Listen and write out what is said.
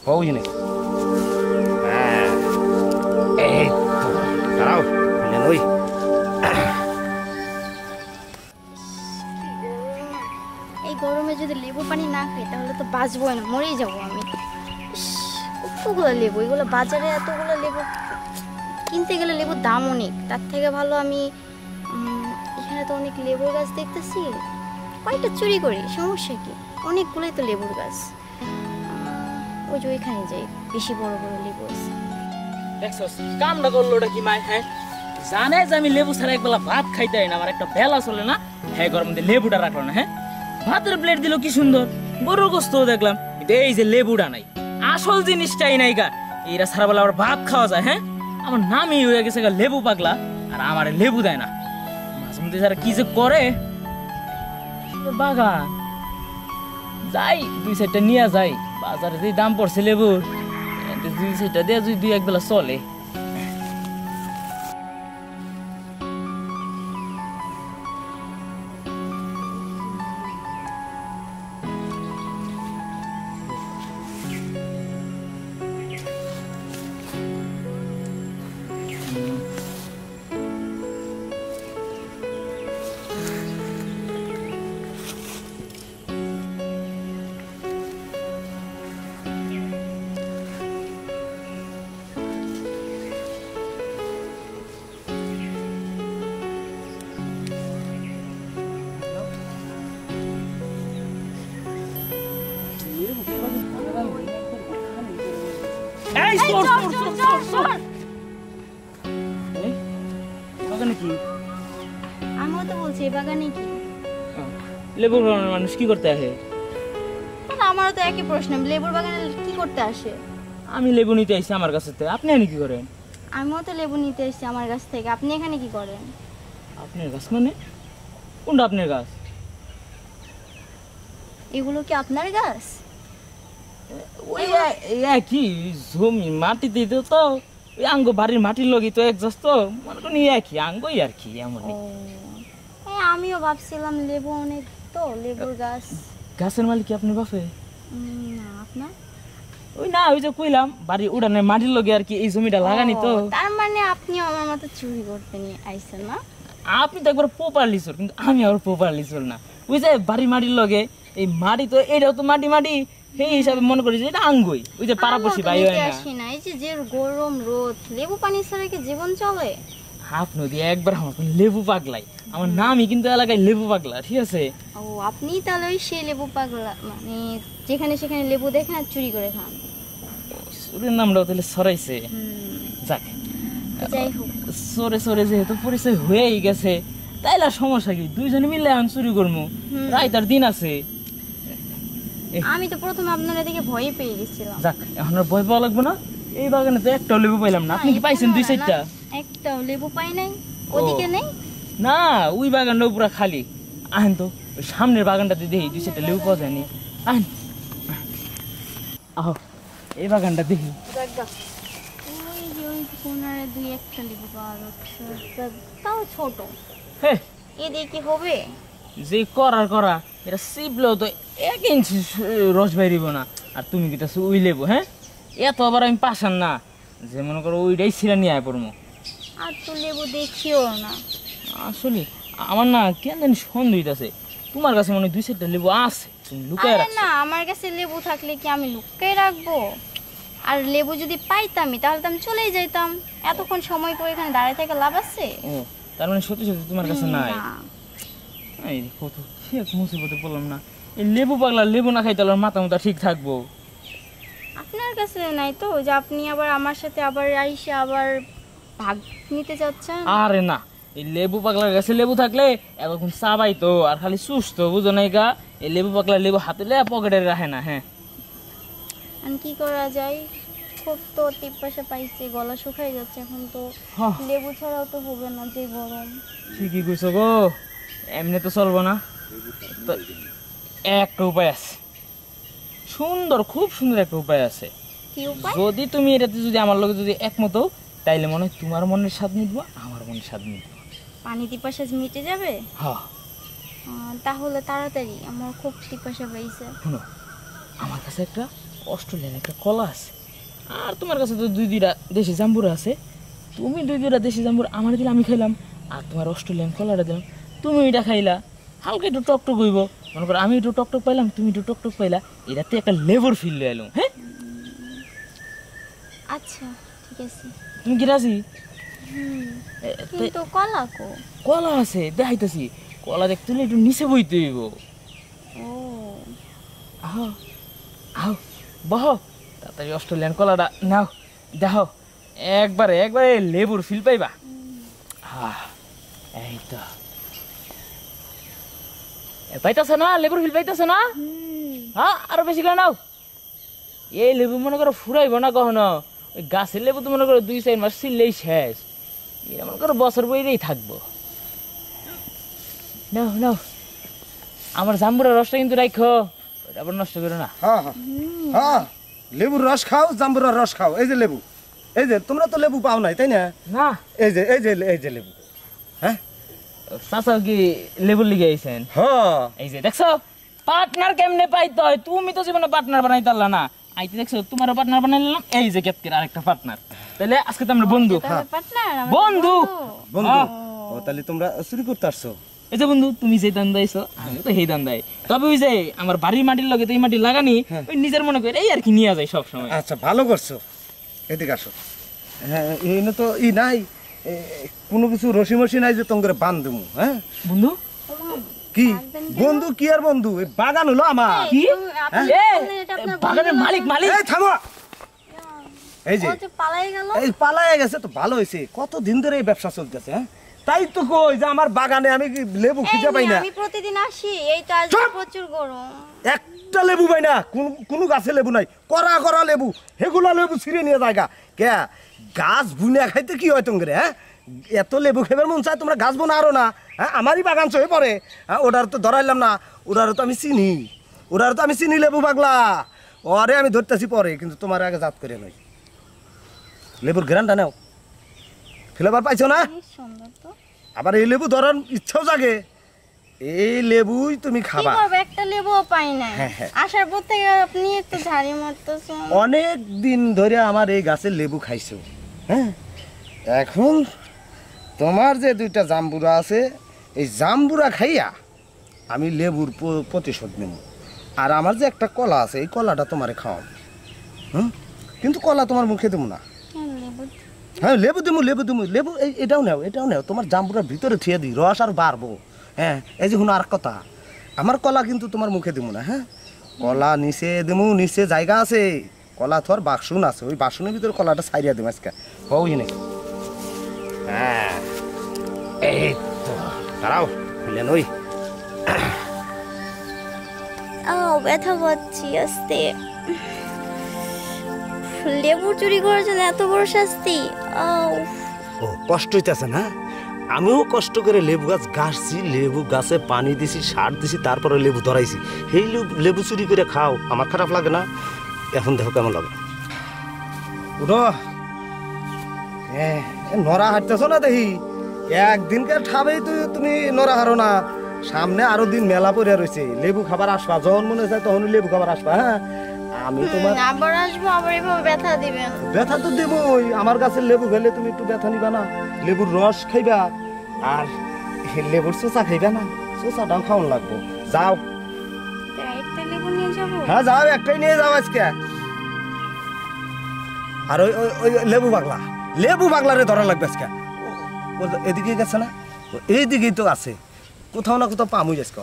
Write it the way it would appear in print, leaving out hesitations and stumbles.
কৌজি নাকি এই তো দাঁড়াও ওই এই গরমে যদি লেবু পানি না খাই তাহলে তো বাঁচবো না, মরেই যাবো আমি। কতগুলো লেবু, এগুলো বাজারে এতগুলো লেবু কিনতে গেলে লেবুর দাম অনেক, তার থেকে ভালো আমি এখানে তো অনেক লেবুর গাছ দেখতেছি, কয়েকটা চুরি করি, সমস্যা কি? অনেকগুলোই তো লেবুর গাছ, ওই যে ওইখানে যাই, বেশি বড় বড় লেবু আছে। দেখছস কামটা করলো ওটা কি মাই? হ্যাঁ জানে যে আমি লেবু ছাড়া একবেলা ভাত খাইতে হয় না, আমার একটা বেলা চলে না। হ্যাঁ গরম মধ্যে লেবুটা রাখলো না। হ্যাঁ ভাতের প্লেট দিল কি সুন্দর, গরুর গোস্ত দেখলাম, কিন্তু এই যে লেবুটা নাই, আসল জিনিসটাই নাই গা। এরা সারা বেলা আবার ভাত খাওয়া যায়। হ্যাঁ আমার নামই হয়ে গেছে গা লেবু পাগলা, আর আমার লেবু দেয় না। মাঝে মধ্যে যারা কি যে করে। বাগান যাই দুই সাইডটা নিয়ে যাই, বাজারে যে দাম পড়ছে লেবুর, দুই সাইডটা দিয়ে যদি দুই এক বেলা চলে। আমিও তো বলছি এই বাগানে কি লেবুর বাগানের মানুষ কি করতে আসে? আমারও তো একই প্রশ্ন, লেবুর বাগানে কি করতে আসে? আমি লেবু নিতে আসছি আমার কাছে, আপনি এখানে কি করেন? আমিও তো লেবু নিতে এসেছি আমার গাছ থেকে, আপনি এখানে কি করেন? আপনার গাছ মানে কোনটা আপনার গাছ? এগুলো কি আপনার গাছ? ওই কি জমি মাটি দিতে তো ওই আঙ্গ বাড়ির মাটির লগি তো একজাস্ট তো মনে করেন একই আঙ্গই আর কি এমন। আমিও ভাবছিলাম লেবু অনেক তো লেবুর গাছ। গাছের মালিক কি আপনার বাপে? না আপনার? ওই না ওই যে কইলাম বাড়ি উড়ানে মাটির লগে আর কি এই জমিটা লাগানি তো। তার মানে আপনি আমার মতো চুরি করতে নিয়ে আইছেন না? আপনি তো একবার প্রপারলি চোর, কিন্তু আমি আবার প্রপারলি চোর না। ওই যে বাড়ি মাটির লগে এই মাটি তো এটাও তো মাটি মাটি, সেই হিসাবে মনে করি যে এটা আঙ্গুই, ওই যে পারাপড়শি ভাই হয় না। এই যে গরম রোদ, লেবু পানি ছাড়া কি জীবন চলে? হাফ নদী একবার আমার লেবু পাগলাই, আমার নামই কিন্তু এলাকায় লেবু পাগলা, ঠিক আছে? ও আপনি তাহলে ওই সেই লেবু পাগলা, মানে যেখানে সেখানে লেবু দেখেন আর চুরি করে খান। চোরের নামটাও তাহলে সরাইছে। যাক যাই হোক, সরে সরে যেহেতু পরিচয় হয়েই গেছে, তাইলে আর সমস্যা কি, দুইজনে মিলে এখন চুরি করবো, রাত আর দিন আছে। আমি তো প্রথমে আপনারা দেখে ভয় পেয়ে গেছিলাম। যাক এখন আর ভয় পাওয়া লাগবে না, এই বাগানে তো একটাও লেবু পাইলাম না। আপনি কি পাইছেন দুই সাইডটা? একটাও লেবু পাই নাই, ওদিকে নেই না, ওই বাগানটাও পুরো খালি। আহেন তো ওই সামনের বাগানটাতে দেখি দুই সাইডটা লেবু পাওয়া যায়নি। আহেন আহ এই বাগানটা দেখি। কোনারে দুই একটা লেবু পাওয়া যাচ্ছে, তাও ছোট। হ্যাঁ এদিকে হবে যে করা এটা সিপলেও তো 1 ইঞ্চি রস বাইরিব না, আর তুমি কি ওই লেবু? হ্যাঁ এত আবার আমি পাশান না যে মনে করো ওইটাই ছিঁড়া নিয়ে আয় পড়বো। আর তো লেবু দেখিও না আসলে আমার না কেন জানি সন্দেহ হইতাছে, তোমার কাছে মনে হয় দুই চারটা লেবু আছে, তুমি লুকায় রাখছো। না আমার কাছে লেবু থাকলে কি আমি লুকায় রাখবো? আর লেবু যদি পাইতামই তাহলে তো আমি চলেই যাইতাম, এতক্ষণ সময় করে এখানে দাঁড়ায় থেকে লাভ আছে? ও তার মানে সত্যি সত্যি তোমার কাছে নাই? এই কত কি এক মুসিবতে পড়লাম না, এই লেবু পাগলা লেবু না খাই তাহলে মাথা মুথা ঠিক থাকবো। আপনার কাছে নাই তো যে আপনি আবার আমার সাথে আবার আইসে আবার ভাগ নিতে চাচ্ছেন? আরে না, এই লেবু পাগলার কাছে লেবু থাকলে এতক্ষণ চাবাই তো, আর খালি সুস্থ বুঝো নাই গা। এই লেবু পাগলা লেবু হাতে লে পকেটে রাখে না। হ্যাঁ আর কি করা যায়, খুব তো টিপাসা পাইছে, গলা শুকাই যাচ্ছে এখন তো, লেবু ছাড়াও তো হবে না, যে গরম। ঠিকই কইছো গো, এমনি তো চলবো না, তো একটা উপায় আছে, সুন্দর খুব সুন্দর একটা উপায় আছে। কি উপায়? যদি তুমি এটাতে যদি আমার লগে যদি একমত হও, তাইলে মনে হয় তোমার মনের স্বাদ মিটবো, আমার মনের স্বাদ মিটবো, পানি টিপাসা মিটে যাবে। হ্যাঁ তাহলে তাড়াতাড়ি, আমার খুব টিপাসা পাইছে। শোনো, আমার কাছে একটা অস্ট্রেলিয়ান একটা কলা আছে, আর তোমার কাছে তো 2-2টা দেশি জাম্বুরা আছে। তুমি 2-2টা দেশি জাম্বুর আমার দিলে আমি খাইলাম, আর তোমার অস্ট্রেলিয়ান কলাটা দিলাম তুমি এটা খাইলা। হালকা একটু টকটক হইব, মনে করো আমি একটু টকটক পাইলাম, তুমি একটু টকটক পাইলা, এটাতে একটা লেবুর ফিল লয়ে এলাম। হ্যাঁ আচ্ছা ঠিক আছে। তুমি কি রাজি? কিন্তু কলা কো? কলা আছে দেখাইতেছি, কলা দেখতে হলে একটু নিচে বইতে হইব। ও আহ আহ বহ, তাড়াতাড়ি অস্ট্রেলিয়ান কলাটা নাও, দেখো একবারে একবারে লেবুর ফিল পাইবা। এই তো পাইতেছ না, লেবুর ফিল পাইতেছ না? হ্যাঁ আরো বেশি করে নাও। এই লেবু মনে করো ফুরাইব না কখনো, ওই গাছের লেবু তো মনে করো 2-4 মাস ছিললেই শেষ, এটা মনে করো বছর বইরেই থাকবো। নাও নাও, আমার জাম্বুরের রসটা কিন্তু রাখো, ওটা আবার নষ্ট করো না। হ্যাঁ হ্যাঁ হ্যাঁ, লেবুর রস খাও, জাম্বুরার রস খাও। এই যে লেবু, এই যে তোমরা তো লেবু পাও নাই তাই না? না এই যে এই যে এই যে লেবু। হ্যাঁ চাচা কি লেবুর লিগে আইছেন? হ্যাঁ এই যে দেখছো পার্টনার কেমনে পাইতে হয়, তুমি তো জীবনে পার্টনার বানাইতে পারলা না, আইতে দেখছো তোমারও পার্টনার বানাই নিলাম। এই যে কেতকের আরেকটা পার্টনার, তাহলে আজকে তো আমরা বন্ধু। পার্টনার বন্ধু বন্ধু। ও তাহলে তোমরা চুরি করতে আসছো? এই যে বন্ধু তুমি যে দান দাইছো আমি তো সেই দান দাই, তবে ওই যে আমার বাড়ির মাটির লগে তো এই মাটি লাগানি, ওই নিজের মনে করে এই আর কি নিয়ে যায় সব সময়। আচ্ছা ভালো করছো, এদিকে আসো। হ্যাঁ এনে তো ই নাই, কোনো কিছু রসি মসি নাই যে তোমাকে বান্ধবু। হ্যাঁ বন্ধু কি বন্ধু, কি আর বন্ধু, এই বাগান হলো আমার। কি হ্যাঁ? বাগানের মালিক? মালিক এই থামো, এই যে পালাই গেল। এই পালায় গেছে তো ভালো হয়েছে, কত দিন ধরে এই ব্যবসা চলতেছে। হ্যাঁ তাই তো কই যে আমার বাগানে আমি কি লেবু খুঁজে পাই না। আমি প্রতিদিন আসি, এই তো আজ প্রচুর গরম। একটা লেবু পাই না, কোনো গাছে লেবু নাই, করা করা লেবু, হেগুলা লেবু ছিঁড়ে নিয়ে জায়গা কে গাছ বুনে খাইতে কি হয় তোমার? হ্যাঁ এত লেবু খেবার মন চায়, তোমরা গাছ বোনা আরো না। হ্যাঁ আমারই বাগান চয়ে পড়ে। হ্যাঁ ওটার তো ধরাইলাম না, ওটারও তো আমি চিনি, ওটারও তো আমি চিনি লেবু পাগলা, ওরে আমি ধরতেছি পরে, কিন্তু তোমার আগে জাত করে নয়। লেবুর গ্রানটা নাও, ফ্লেভার পাইছো না? সুন্দর তো। আবার এই লেবু ধরার ইচ্ছাও জাগে, এই লেবুই তুমি কি খাবা। করব, একটা লেবুও পাই না। হ্যাঁ, হ্যাঁ। আসার পর থেকে আপনি একটু ঝাড়ি মারতেছেন। অনেক দিন ধরে আমার এই গাছের লেবু খাইছো। হ্যাঁ এখন তোমার যে 2টা জাম্বুরা আছে, এই জাম্বুরা খাইয়া আমি লেবুর প্রতিশোধ নেব। আর আমার যে একটা কলা আছে, এই কলাটা তোমারে খাওয়াবো। কিন্তু কলা তোমার মুখে দেবো না। লেবু হ্যাঁ লেবু দেবো, লেবু দেবো, লেবু এটাও নেও, এটাও নেও, তোমার জাম্বুরার ভিতরে থিয়ে দিই, রস আর বাড়বো। হ্যাঁ এই যে শুনো আর কথা, আমার কলা কিন্তু তোমার মুখে দেবো না। হ্যাঁ কলা নিচে দেবো, নিচে জায়গা আছে, কলা তো আর বাসন আছে, ওই বাসনের ভিতরে কলাটা ছাইরিয়া দেবো আজকে। ওই নাকি হ্যাঁ এই তো দাঁড়াও, বুঝলেন? ওই ব্যথা পাচ্ছি আস্তে। লেবু চুরি করার জন্য এত বড় শাস্তি? ও কষ্ট হইতেছে না? আমিও কষ্ট করে লেবু গাছ গাছছি, লেবু গাছে পানি দিছি, সার দিছি, তারপরে লেবু ধরাইছি। সেই লেবু চুরি করে খাও, আমার খারাপ লাগে না? এখন দেখো কেমন লাগে। উঠো, নড়া হাঁটতেছো না দেখি, একদিনকার ঠাবেই তুমি নড়া হারো না। সামনে আরো দিন মেলা পড়ে রয়েছে, লেবু খাবার আসবা, যখন মনে চায় তখন লেবু খাবার আসবা। হ্যাঁ আমি তোমার আবার আসবো, আবার এভাবে ব্যথা দিবেন? ব্যথা তো দেবই, আমার গাছের লেবু খেলে তুমি একটু ব্যথা নিবা না? লেবুর রস খাইবা, আর লেবুর চোচা খাইবা না? চোচাটাও খাওয়ান লাগবো। যাও, একটা লেবু নিয়ে যাবো? হ্যাঁ যাও, একটাই নিয়ে যাও আজকে। আর ওই ওই লেবু পাগলা, লেবু পাগলারে ধরা লাগবে আজকে। এদিকে গেছে না? এইদিকেই তো আছে, কোথাও না কোথাও পামুই আজকে।